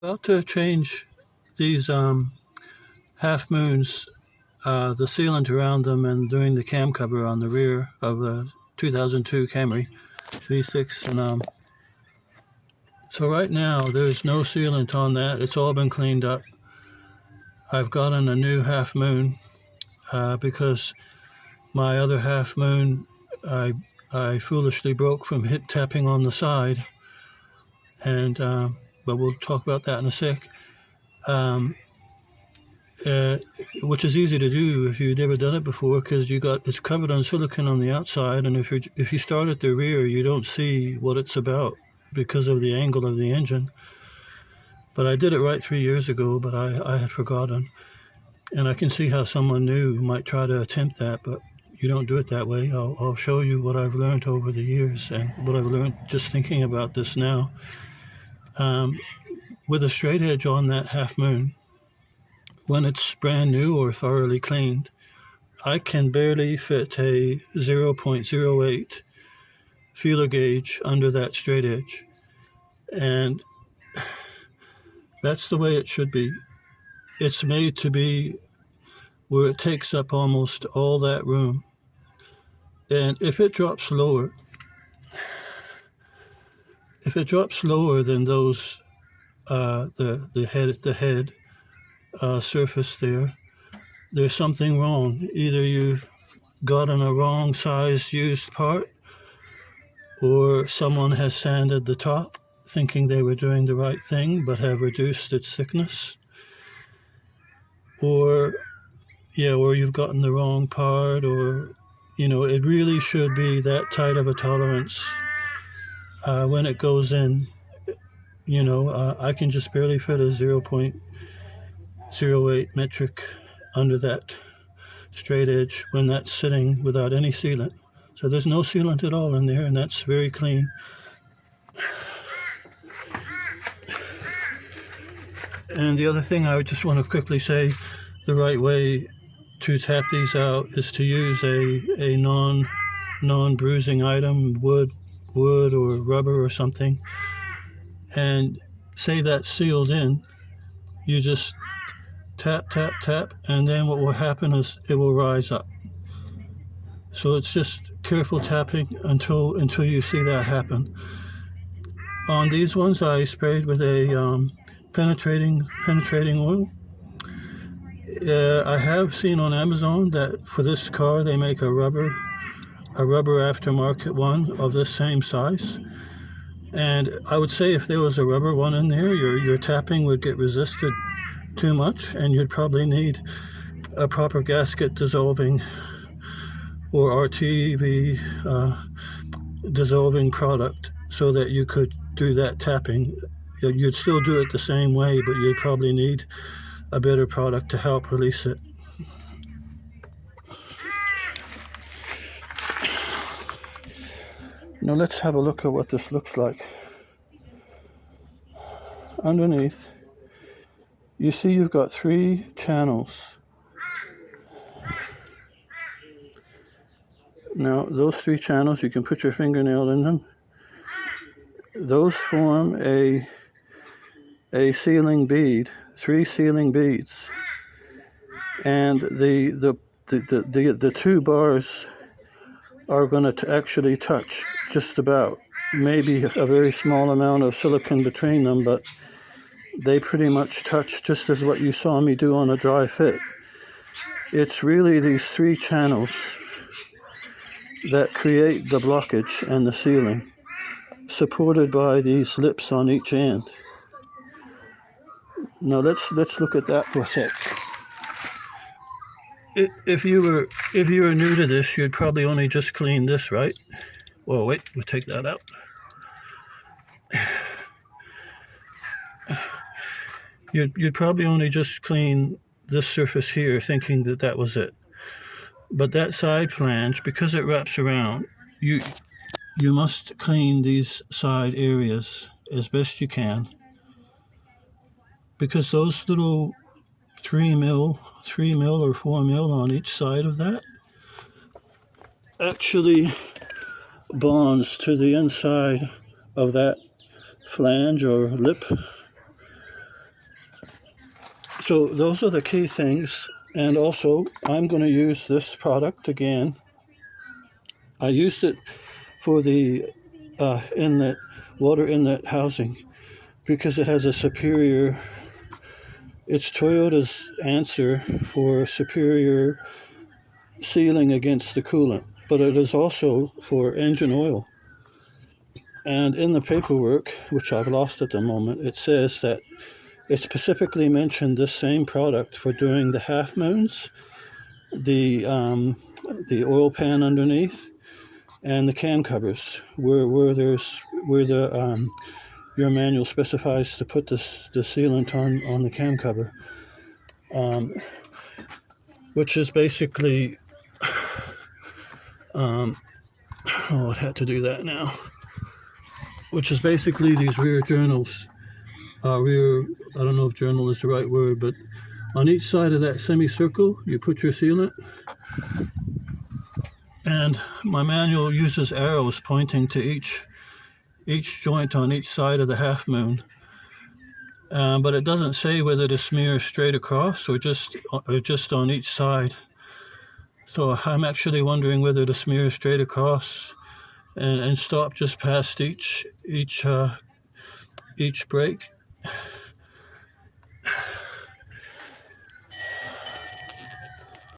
About to change these half moons, the sealant around them, and doing the cam cover on the rear of a 2002 Camry V6. And so right now there's no sealant on that. It's all been cleaned up. I've gotten a new half moon because my other half moon I foolishly broke from tapping on the side, and but we'll talk about that in a sec. Which is easy to do if you've never done it before, because it's covered on silicone on the outside, and if you start at the rear, you don't see what it's about because of the angle of the engine. But I did it right 3 years ago, but I had forgotten, and I can see how someone new might try to attempt that, but you don't do it that way. I'll show you what I've learned over the years and what I've learned just thinking about this now. With a straight edge on that half moon, when it's brand new or thoroughly cleaned, I can barely fit a 0.08 feeler gauge under that straight edge. And that's the way it should be. It's made to be where it takes up almost all that room. And if it drops lower than those, the head surface there's something wrong. Either you've gotten a wrong sized used part, or someone has sanded the top thinking they were doing the right thing but have reduced its thickness, or you've gotten the wrong part, or it really should be that tight of a tolerance when it goes in. I can just barely fit a 0.08 metric under that straight edge when that's sitting without any sealant. So there's no sealant at all in there, and that's very clean. And the other thing I would just want to quickly say, the right way to tap these out is to use a non-bruising item, wood or rubber or something, and say that's sealed in. You just tap, tap, tap, and then what will happen is it will rise up. So it's just careful tapping until you see that happen. On these ones, I sprayed with a penetrating oil. I have seen on Amazon that for this car they make a rubber aftermarket one of this same size. And I would say if there was a rubber one in there, your tapping would get resisted too much, and you'd probably need a proper gasket dissolving or RTV dissolving product so that you could do that tapping. You'd still do it the same way, but you'd probably need a better product to help release it. Now let's have a look at what this looks like. Underneath, you see you've got 3 channels. Now those 3 channels, you can put your fingernail in them. Those form a sealing bead, 3 sealing beads. And the 2 bars are going to actually touch just about. Maybe a very small amount of silicone between them, but they pretty much touch, just as what you saw me do on a dry fit. It's really these 3 channels that create the blockage and the sealing, supported by these lips on each end. Now let's look at that for a sec. If you were new to this, you'd probably only just clean this, right? Well, wait, we'll take that out. You'd probably only just clean this surface here, thinking that was it. But that side flange, because it wraps around, you must clean these side areas as best you can, because those little 3 mil or 4 mil on each side of that actually bonds to the inside of that flange or lip, So those are the key things. And also, I'm going to use this product again. I used it for the inlet, water inlet housing, because it has a superior, it's Toyota's answer for superior sealing against the coolant, but it is also for engine oil. And in the paperwork, which I've lost at the moment, it says that it specifically mentioned this same product for doing the half moons, the oil pan underneath, and the cam covers, where your manual specifies to put the sealant on the cam cover, which is basically it had to do that now. Which is basically these rear journals. I don't know if journal is the right word, but on each side of that semicircle, you put your sealant. And my manual uses arrows pointing to each joint on each side of the half moon. But it doesn't say whether to smear straight across or just on each side. So I'm actually wondering whether to smear straight across and stop just past each break.